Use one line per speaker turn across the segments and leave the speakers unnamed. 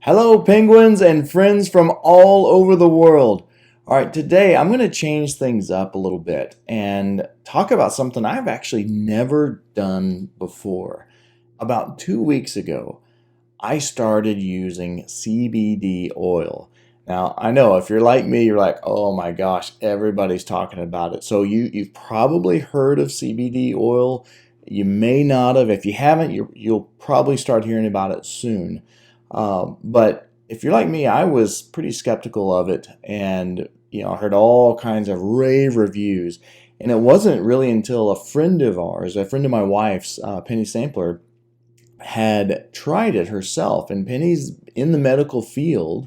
Hello, penguins and friends from all over the world. All right, today I'm going to change things up a little bit and talk about something I've actually never done before. About 2 weeks ago, I started using CBD oil. Now, I know if you're like me, you're like, oh my gosh, everybody's talking about it. So you've probably heard of CBD oil. You may not have. If you haven't, you'll probably start hearing about it soon. But if you're like me, I was pretty skeptical of it, and I heard all kinds of rave reviews. And it wasn't really until a friend of ours, a friend of my wife's, Penny Sampler, had tried it herself. And Penny's in the medical field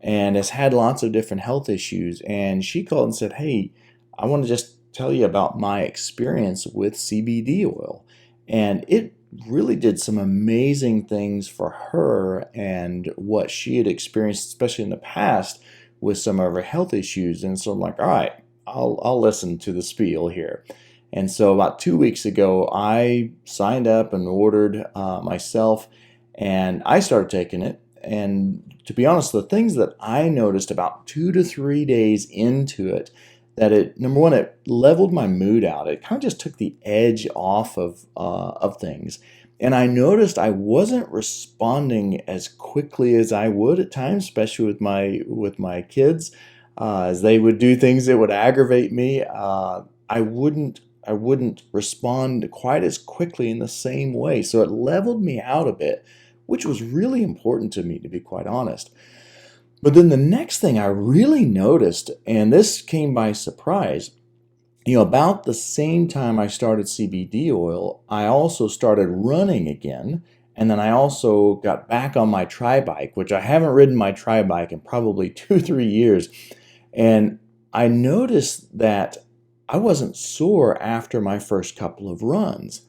and has had lots of different health issues. And she called and said, "Hey, I want to just tell you about my experience with CBD oil." And it really did some amazing things for her and what she had experienced, especially in the past, with some of her health issues. And so I'm like, all right, I'll listen to the spiel here. And so about 2 weeks ago, I signed up and ordered myself, and I started taking it. And to be honest, the things that I noticed about 2 to 3 days into it, that it, number one, it leveled my mood out. It kind of just took the edge off of things. And I noticed I wasn't responding as quickly as I would at times, especially with my kids, as they would do things that would aggravate me. I wouldn't respond quite as quickly in the same way. So it leveled me out a bit, which was really important to me, to be quite honest. But then the next thing I really noticed, and this came by surprise, about the same time I started CBD oil, I also started running again. And then I also got back on my tri bike, which I haven't ridden my tri bike in probably 2, 3 years. And I noticed that I wasn't sore after my first couple of runs.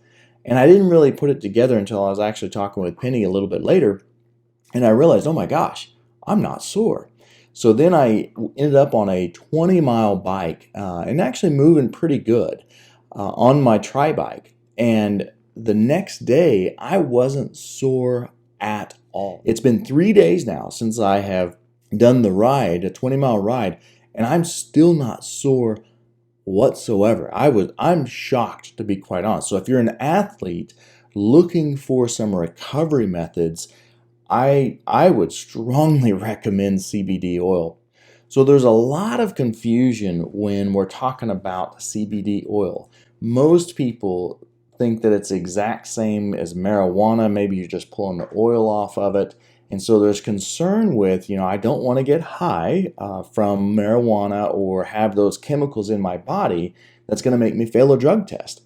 And I didn't really put it together until I was actually talking with Penny a little bit later. And I realized, oh my gosh, I'm not sore. So then I ended up on a 20-mile bike and actually moving pretty good on my tri bike. And the next day, I wasn't sore at all. It's been 3 days now since I have done the ride, a 20-mile ride, and I'm still not sore whatsoever. I'm shocked, to be quite honest. So if you're an athlete looking for some recovery methods, I would strongly recommend CBD oil. So there's a lot of confusion when we're talking about CBD oil. Most people think that it's the exact same as marijuana. Maybe you're just pulling the oil off of it. And so there's concern with, I don't want to get high from marijuana or have those chemicals in my body that's going to make me fail a drug test.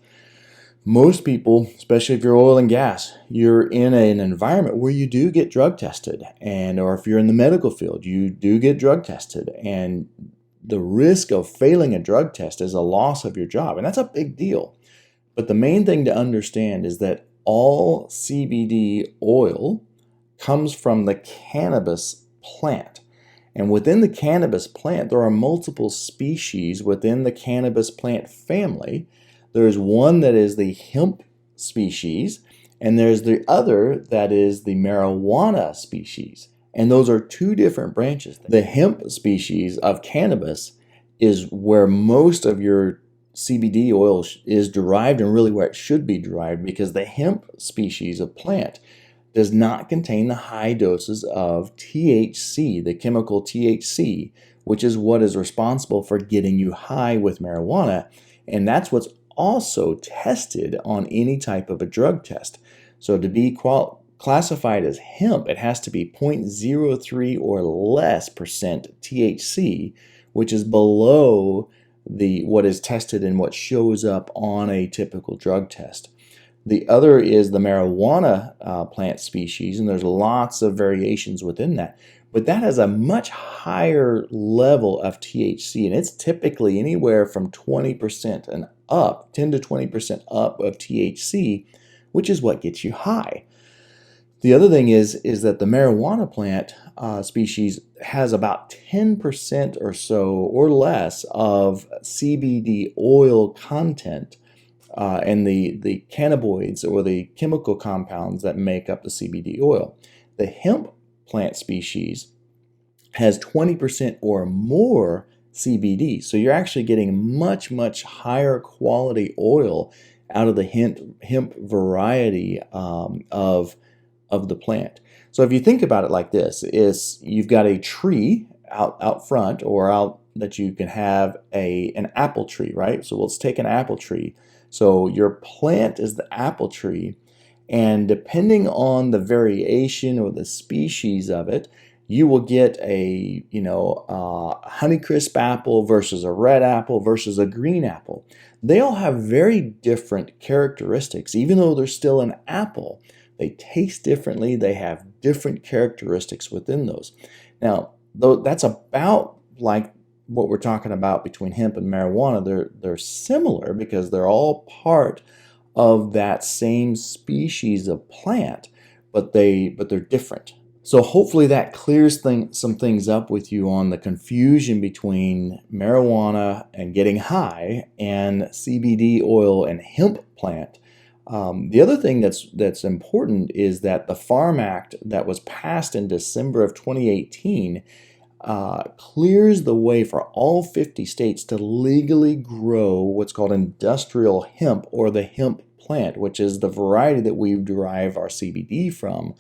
Most people, especially if you're oil and gas, you're in an environment where you do get drug tested, or if you're in the medical field, you do get drug tested, and the risk of failing a drug test is a loss of your job, and that's a big deal. But the main thing to understand is that all CBD oil comes from the cannabis plant. And within the cannabis plant, there are multiple species within the cannabis plant family. There's one that is the hemp species, and there's the other that is the marijuana species. And those are two different branches. The hemp species of cannabis is where most of your CBD oil is derived, and really where it should be derived, because the hemp species of plant does not contain the high doses of THC, the chemical THC, which is what is responsible for getting you high with marijuana. And that's what's also tested on any type of a drug test. So to be classified as hemp, it has to be 0.03 or less percent THC, which is below what is tested and what shows up on a typical drug test. The other is the marijuana plant species, and there's lots of variations within that. But that has a much higher level of THC, and it's typically anywhere from 20% and up, 10 to 20% up of THC, which is what gets you high. The other thing is that the marijuana plant species has about 10% or so or less of CBD oil content and the cannabinoids or the chemical compounds that make up the CBD oil. The hemp plant species has 20% or more CBD. So you're actually getting much, much higher quality oil out of the hemp variety of the plant. So if you think about it like this, is you've got a tree out front or out that you can have an apple tree, right? So let's take an apple tree. So your plant is the apple tree, and depending on the variation or the species of it, you will get a Honeycrisp apple versus a red apple versus a green apple. They all have very different characteristics, even though they're still an apple. They taste differently. They have different characteristics within those. Now, though that's about like what we're talking about between hemp and marijuana. They're similar because they're all part of that same species of plant, but they're different. So hopefully that clears some things up with you on the confusion between marijuana and getting high and CBD oil and hemp plant. The other thing that's important is that the Farm Act that was passed in December of 2018 clears the way for all 50 states to legally grow what's called industrial hemp or the hemp plant, which is the variety that we derive our CBD from,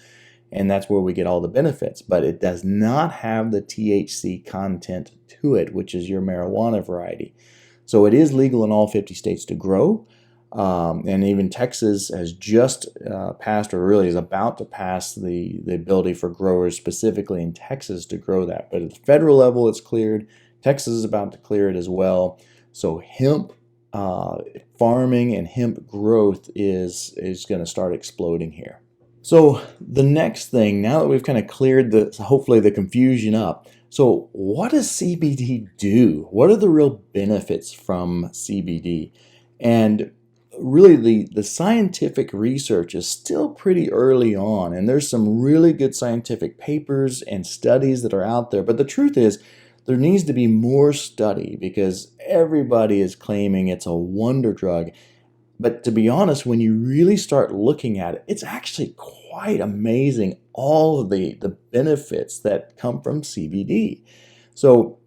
and that's where we get all the benefits. But it does not have the THC content to it, which is your marijuana variety. So it is legal in all 50 states to grow. And even Texas has just passed, or really is about to pass, the ability for growers specifically in Texas to grow that. But at the federal level, it's cleared. Texas is about to clear it as well. So hemp farming and hemp growth is going to start exploding here. So the next thing, now that we've kind of cleared hopefully the confusion up, so what does CBD do? What are the real benefits from CBD? And really the scientific research is still pretty early on, and there's some really good scientific papers and studies that are out there. But the truth is, there needs to be more study because everybody is claiming it's a wonder drug. But to be honest, when you really start looking at it, it's actually quite amazing, all of the benefits that come from CBD. So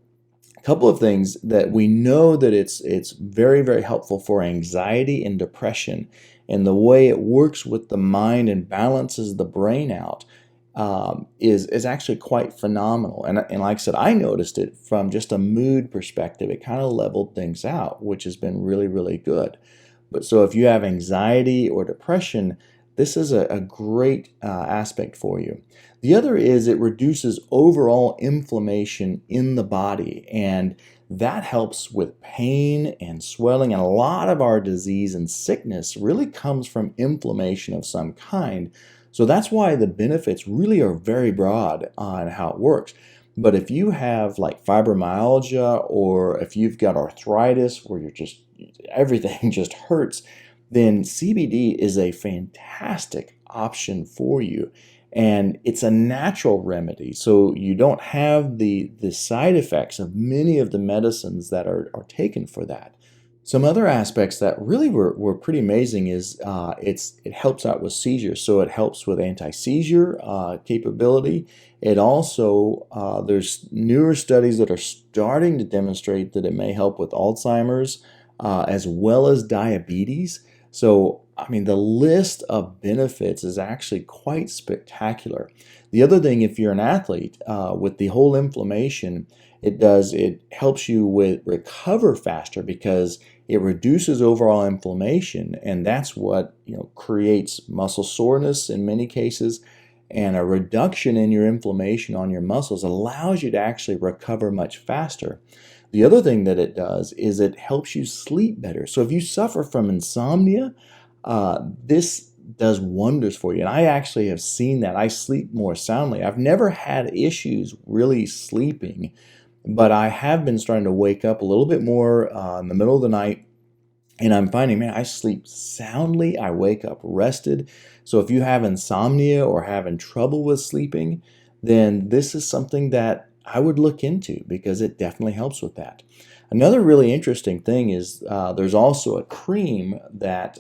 a couple of things that we know that it's very, very helpful for anxiety and depression, and the way it works with the mind and balances the brain out is actually quite phenomenal. And like I said, I noticed it from just a mood perspective. It kind of leveled things out, which has been really, really good. But so if you have anxiety or depression, this is a great aspect for you. The other is it reduces overall inflammation in the body, and that helps with pain and swelling. And a lot of our disease and sickness really comes from inflammation of some kind. So that's why the benefits really are very broad on how it works. But if you have like fibromyalgia, or if you've got arthritis where everything just hurts, then CBD is a fantastic option for you. And it's a natural remedy, so you don't have the side effects of many of the medicines that are taken for that. Some other aspects that really were pretty amazing is it helps out with seizures, so it helps with anti-seizure capability. It also, there's newer studies that are starting to demonstrate that it may help with Alzheimer's as well as diabetes. So, I mean, the list of benefits is actually quite spectacular. The other thing, if you're an athlete, with the whole inflammation, it helps you with recover faster because it reduces overall inflammation, and that's what creates muscle soreness in many cases. And a reduction in your inflammation on your muscles allows you to actually recover much faster. The other thing that it does is it helps you sleep better. So if you suffer from insomnia, this does wonders for you. And I actually have seen that. I sleep more soundly. I've never had issues really sleeping, but I have been starting to wake up a little bit more in the middle of the night. And I'm finding, man, I sleep soundly. I wake up rested. So if you have insomnia or having trouble with sleeping, then this is something that I would look into because it definitely helps with that. Another really interesting thing is there's also a cream that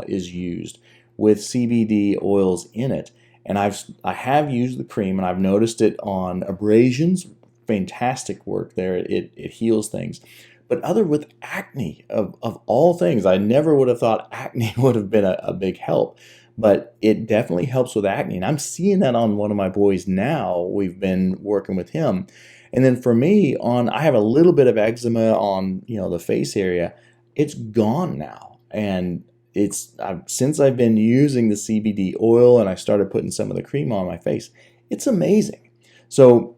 is used with CBD oils in it. And I have used the cream, and I've noticed it on abrasions. Fantastic work there. It heals things. But other with acne, of all things, I never would have thought acne would have been a big help. But it definitely helps with acne. And I'm seeing that on one of my boys now. We've been working with him. And then for me, I have a little bit of eczema on, the face area. It's gone now. And since I've been using the CBD oil and I started putting some of the cream on my face, it's amazing. So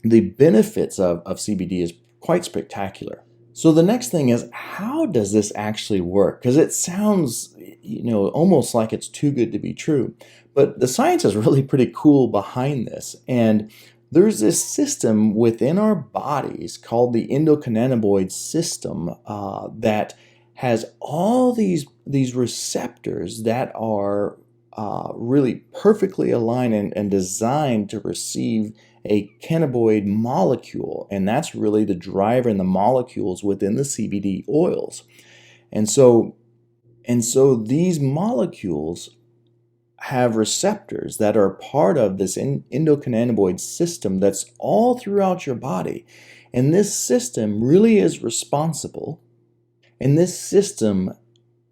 the benefits of CBD is quite spectacular. So the next thing is, how does this actually work? Because it sounds, almost like it's too good to be true. But the science is really pretty cool behind this. And there's this system within our bodies called the endocannabinoid system that has all these receptors that are really perfectly aligned and designed to receive a cannabinoid molecule, and that's really the driver in the molecules within the CBD oils. And so these molecules have receptors that are part of this endocannabinoid system that's all throughout your body. And this system really is responsible, and this system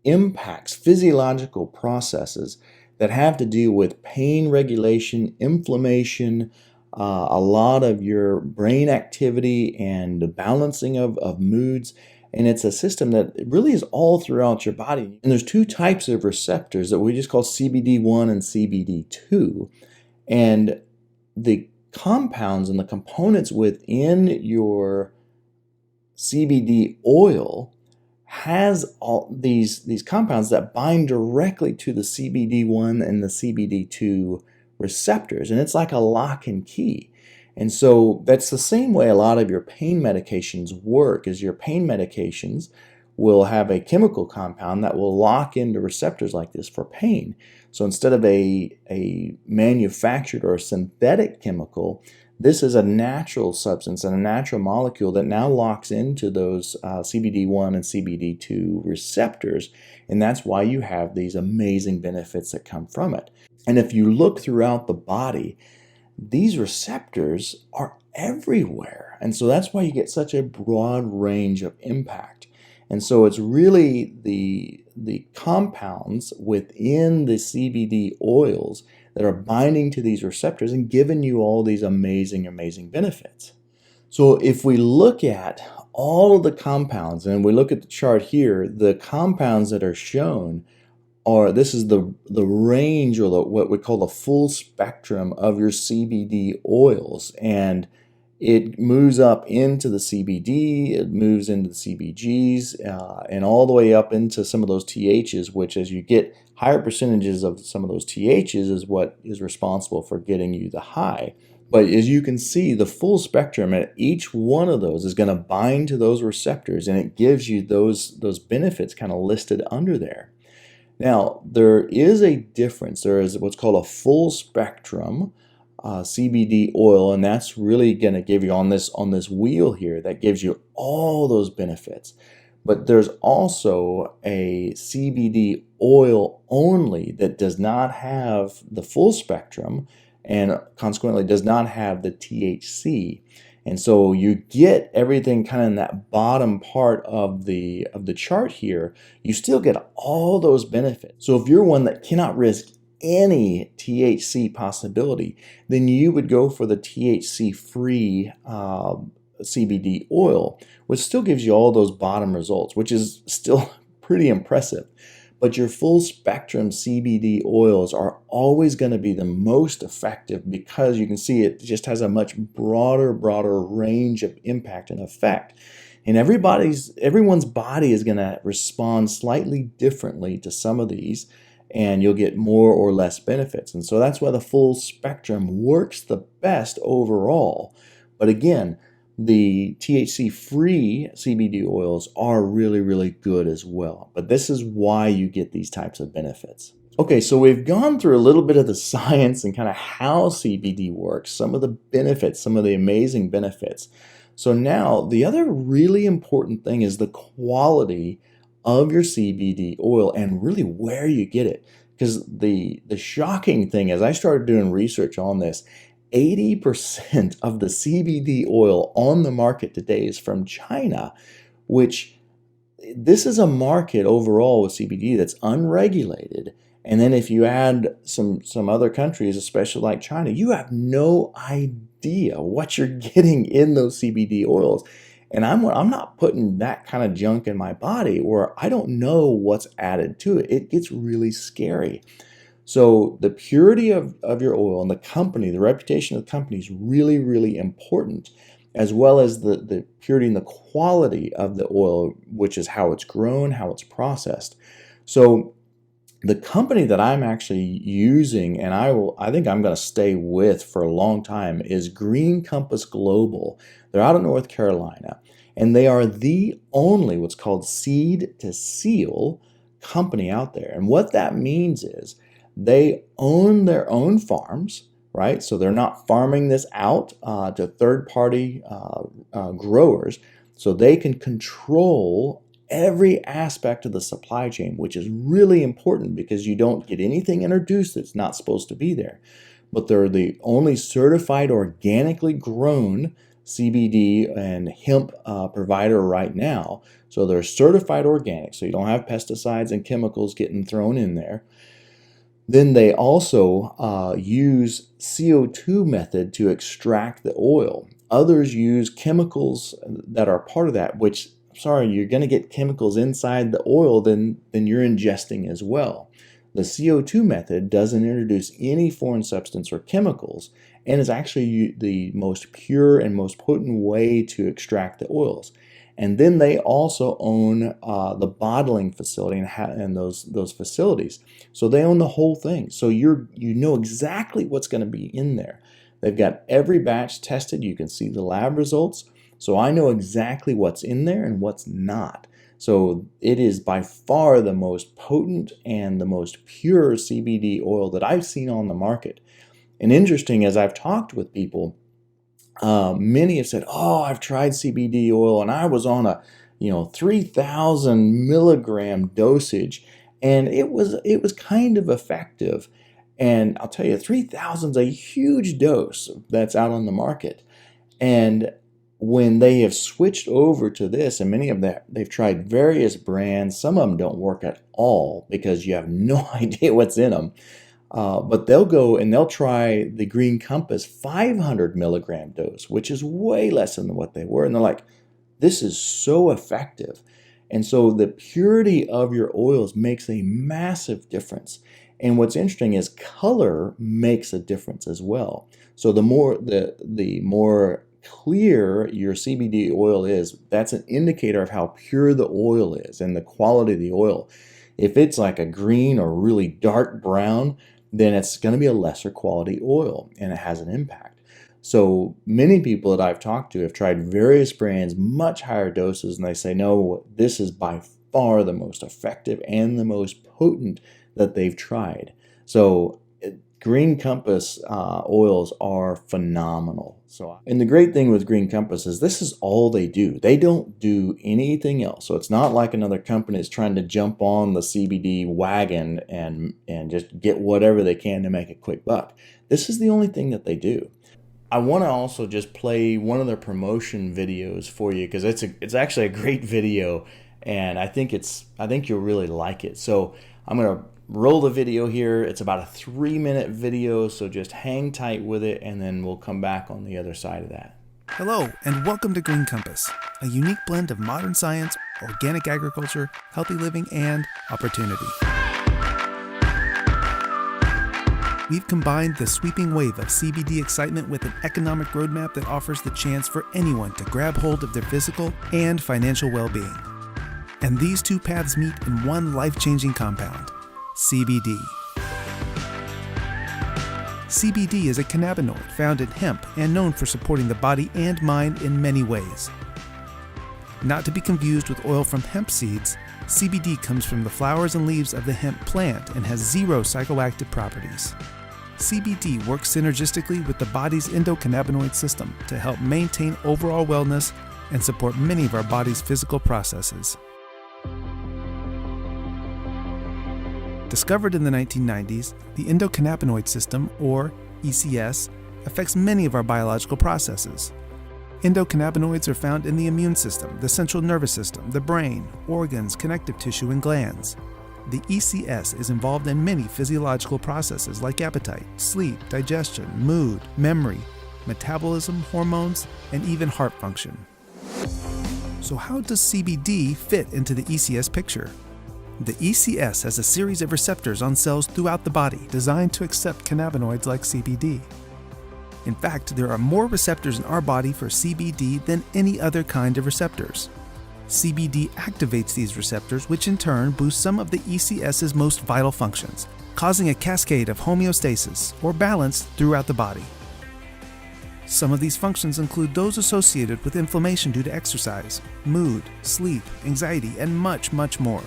impacts physiological processes that have to do with pain regulation, inflammation, a lot of your brain activity, and the balancing of moods. And it's a system that really is all throughout your body. And there's two types of receptors that we just call CBD1 and CBD2. And the compounds and the components within your CBD oil has all these compounds that bind directly to the CBD1 and the CBD2 receptors, and it's like a lock and key. And so that's the same way a lot of your pain medications work. Is your pain medications will have a chemical compound that will lock into receptors like this for pain. So instead of a manufactured or synthetic chemical, this is a natural substance and a natural molecule that now locks into those CBD1 and CBD2 receptors, and that's why you have these amazing benefits that come from it. And if you look throughout the body, these receptors are everywhere, and so that's why you get such a broad range of impact. And so it's really the compounds within the CBD oils that are binding to these receptors and giving you all these amazing, amazing benefits. So if we look at all of the compounds, and we look at the chart here, the compounds that are shown this is the range, or what we call the full spectrum of your CBD oils. And it moves up into the CBD, it moves into the CBGs, and all the way up into some of those THs, which, as you get higher percentages of some of those THs, is what is responsible for getting you the high. But as you can see, the full spectrum, and each one of those is going to bind to those receptors, and it gives you those benefits kind of listed under there. Now, there is a difference. There is what's called a full spectrum CBD oil, and that's really going to give you on this wheel here, that gives you all those benefits. But there's also a CBD oil only that does not have the full spectrum, and consequently does not have the THC. And so you get everything kind of in that bottom part of the chart here. You still get all those benefits. So if you're one that cannot risk any THC possibility, then you would go for the THC-free CBD oil, which still gives you all those bottom results, which is still pretty impressive. But your full spectrum CBD oils are always going to be the most effective, because you can see it just has a much broader range of impact and effect. And everyone's body is going to respond slightly differently to some of these, and you'll get more or less benefits. And so that's why the full spectrum works the best overall. But again, the THC-free CBD oils are really, really good as well. But this is why you get these types of benefits. Okay, so we've gone through a little bit of the science and kind of how CBD works, some of the benefits, some of the amazing benefits. So now the other really important thing is the quality of your CBD oil and really where you get it. Because the shocking thing, as I started doing research on this, 80% of the CBD oil on the market today is from China, which this is a market overall with CBD that's unregulated. And then if you add some other countries, especially like China, you have no idea what you're getting in those CBD oils. And I'm not putting that kind of junk in my body where I don't know what's added to it. It gets really scary. So the purity of your oil and the company, the reputation of the company is really, really important, as well as the purity and the quality of the oil, which is how it's grown, how it's processed. So the company that I'm actually using, and I think I'm going to stay with for a long time, is Green Compass Global. They're out of North Carolina, and they are the only what's called seed to seal company out there. And what that means is they own their own farms, right? So they're not farming this out to third-party growers, so they can control every aspect of the supply chain, which is really important because you don't get anything introduced that's not supposed to be there. But they're the only certified organically grown CBD and hemp provider right now. So they're certified organic, so you don't have pesticides and chemicals getting thrown in there. Then they also use CO2 method to extract the oil. Others use chemicals that are part of that, which, sorry, you're going to get chemicals inside the oil than you're ingesting as well. The CO2 method doesn't introduce any foreign substance or chemicals and is actually the most pure and most potent way to extract the oils. And then they also own the bottling facility and those facilities. So they own the whole thing. So you know exactly what's going to be in there. They've got every batch tested. You can see the lab results. So I know exactly what's in there and what's not. So it is by far the most potent and the most pure CBD oil that I've seen on the market. And interesting, as I've talked with people, many have said, "Oh, I've tried CBD oil and I was on a 3,000 milligram dosage, and it was kind of effective." And I'll tell you, 3,000 is a huge dose that's out on the market. And when they have switched over to this, and many of them, they've tried various brands. Some of them don't work at all because you have no idea what's in them. But they'll go and they'll try the Green Compass 500 milligram dose, which is way less than what they were. And they're like, this is so effective. And so the purity of your oils makes a massive difference. And what's interesting is color makes a difference as well. So the more clear your CBD oil is, that's an indicator of how pure the oil is and the quality of the oil. If it's like a green or really dark brown, then it's going to be a lesser quality oil and it has an impact. So many people that I've talked to have tried various brands, much higher doses, and they say, no, this is by far the most effective and the most potent that they've tried. So Green Compass oils are phenomenal. And the great thing with Green Compass is this is all they do. They don't do anything else. So it's not like another company is trying to jump on the CBD wagon and just get whatever they can to make a quick buck. This is the only thing that they do. I want to also just play one of their promotion videos for you because it's actually a great video, and I think you'll really like it. So I'm going to roll the video here. It's about a 3-minute video, so just hang tight with it, and then we'll come back on the other side of that.
Hello, and welcome to Green Compass, a unique blend of modern science, organic agriculture, healthy living, and opportunity. We've combined the sweeping wave of CBD excitement with an economic roadmap that offers the chance for anyone to grab hold of their physical and financial well-being. And these two paths meet in one life-changing compound: CBD. CBD is a cannabinoid found in hemp and known for supporting the body and mind in many ways. Not to be confused with oil from hemp seeds, CBD comes from the flowers and leaves of the hemp plant and has 0 psychoactive properties. CBD works synergistically with the body's endocannabinoid system to help maintain overall wellness and support many of our body's physical processes. Discovered in the 1990s, the endocannabinoid system, or ECS, affects many of our biological processes. Endocannabinoids are found in the immune system, the central nervous system, the brain, organs, connective tissue, and glands. The ECS is involved in many physiological processes like appetite, sleep, digestion, mood, memory, metabolism, hormones, and even heart function. So how does CBD fit into the ECS picture? The ECS has a series of receptors on cells throughout the body designed to accept cannabinoids like CBD. In fact, there are more receptors in our body for CBD than any other kind of receptors. CBD activates these receptors, which in turn boosts some of the ECS's most vital functions, causing a cascade of homeostasis, or balance, throughout the body. Some of these functions include those associated with inflammation due to exercise, mood, sleep, anxiety, and much, much more.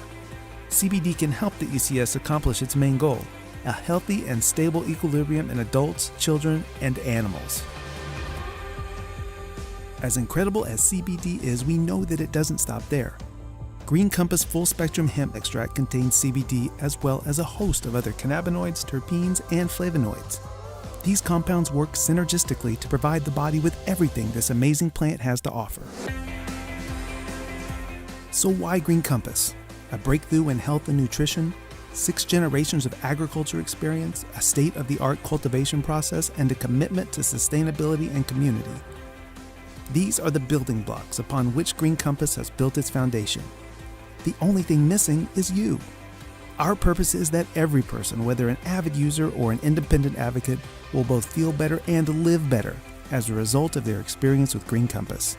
CBD can help the ECS accomplish its main goal: a healthy and stable equilibrium in adults, children, and animals. As incredible as CBD is, we know that it doesn't stop there. Green Compass Full Spectrum Hemp Extract contains CBD as well as a host of other cannabinoids, terpenes, and flavonoids. These compounds work synergistically to provide the body with everything this amazing plant has to offer. So why Green Compass? A breakthrough in health and nutrition, 6 generations of agriculture experience, a state-of-the-art cultivation process, and a commitment to sustainability and community. These are the building blocks upon which Green Compass has built its foundation. The only thing missing is you. Our purpose is that every person, whether an avid user or an independent advocate, will both feel better and live better as a result of their experience with Green Compass.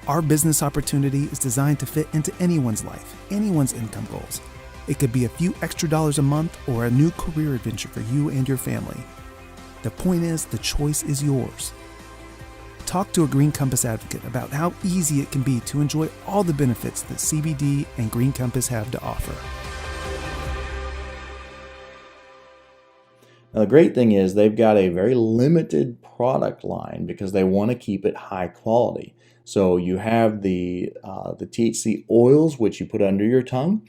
Our business opportunity is designed to fit into anyone's life, anyone's income goals. It could be a few extra dollars a month or a new career adventure for you and your family. The point is, the choice is yours. Talk to a Green Compass advocate about how easy it can be to enjoy all the benefits that CBD and Green Compass have to offer.
Now, the great thing is they've got a very limited product line because they want to keep it high quality. So you have the THC oils, which you put under your tongue,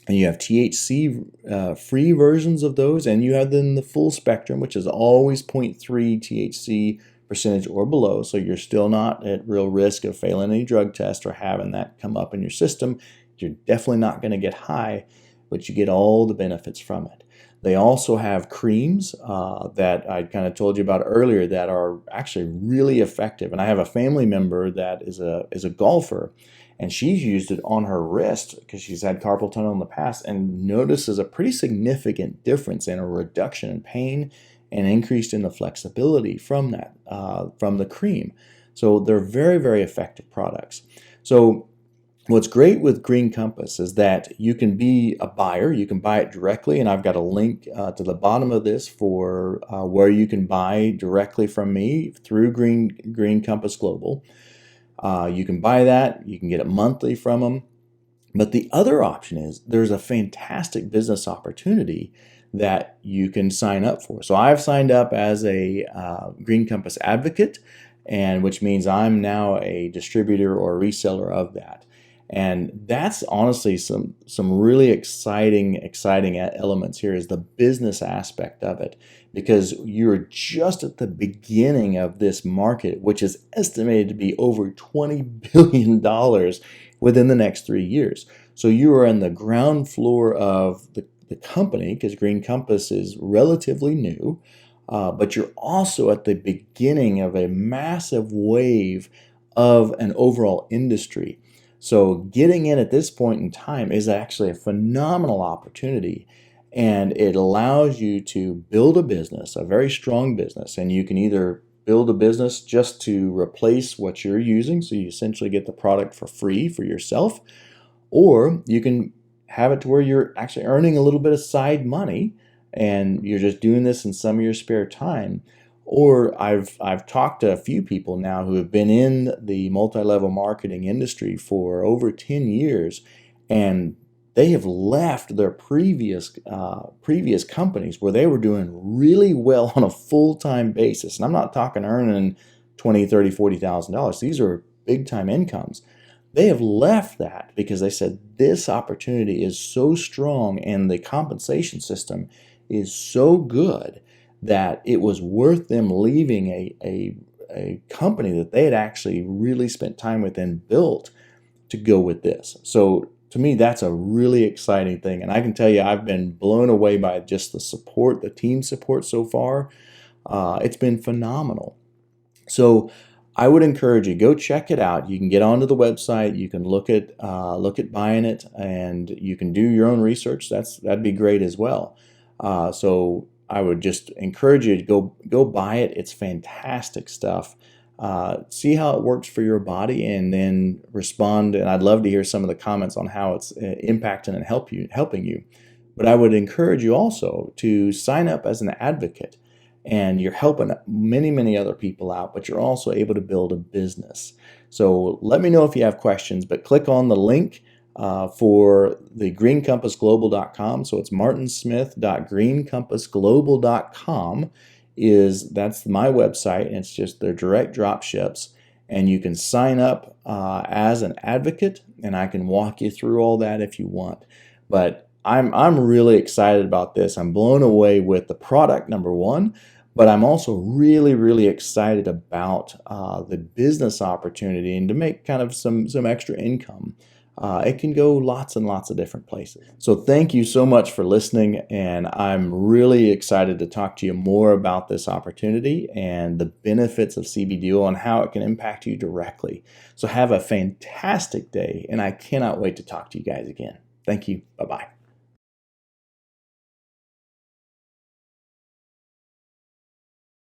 and you have THC free versions of those, and you have then the full spectrum, which is always 0.3 THC percentage or below, so you're still not at real risk of failing any drug test or having that come up in your system. You're definitely not going to get high, but you get all the benefits from it. They also have creams that I kind of told you about earlier that are actually really effective. And I have a family member that is a golfer, and she's used it on her wrist because she's had carpal tunnel in the past and notices a pretty significant difference in a reduction in pain and increased in the flexibility from that, from the cream. So they're very, very effective products. So what's great with Green Compass is that you can be a buyer. You can buy it directly, and I've got a link to the bottom of this for where you can buy directly from me through Green Compass Global. You can buy that. You can get it monthly from them. But the other option is there's a fantastic business opportunity that you can sign up for. So I've signed up as a Green Compass advocate, and which means I'm now a distributor or reseller of that. And that's honestly some really exciting elements here is the business aspect of it, because you're just at the beginning of this market, which is estimated to be over $20 billion within the next 3 years. So you are in the ground floor of the company, because Green Compass is relatively new, but you're also at the beginning of a massive wave of an overall industry. So getting in at this point in time is actually a phenomenal opportunity, and it allows you to build a business, a very strong business, and you can either build a business just to replace what you're using, so you essentially get the product for free for yourself, or you can have it to where you're actually earning a little bit of side money and you're just doing this in some of your spare time. Or I've talked to a few people now who have been in the multi-level marketing industry for over 10 years, and they have left their previous companies where they were doing really well on a full-time basis. And I'm not talking earning $20,000, $30,000, $40,000. These are big-time incomes. They have left that because they said this opportunity is so strong and the compensation system is so good that it was worth them leaving a company that they had actually really spent time with and built to go with this. So to me, that's a really exciting thing. And I can tell you, I've been blown away by just the support, the team support so far. It's been phenomenal. So I would encourage you, go check it out. You can get onto the website, you can look at buying it, and you can do your own research. That'd be great as well. So I would just encourage you to go buy it. It's fantastic stuff. See how it works for your body, and then respond. And I'd love to hear some of the comments on how it's impacting and helping you. But I would encourage you also to sign up as an advocate, and you're helping many, many other people out, but you're also able to build a business. So let me know if you have questions, but click on the link for the greencompassglobal.com. So it's martinsmith.greencompassglobal.com. That's my website, and it's just their direct drop ships. And you can sign up as an advocate, and I can walk you through all that if you want. But I'm really excited about this. I'm blown away with the product, number one, but I'm also really, really excited about the business opportunity and to make kind of some extra income. It can go lots and lots of different places. So thank you so much for listening, and I'm really excited to talk to you more about this opportunity and the benefits of CBD oil and how it can impact you directly. So have a fantastic day, and I cannot wait to talk to you guys again. Thank you. Bye-bye.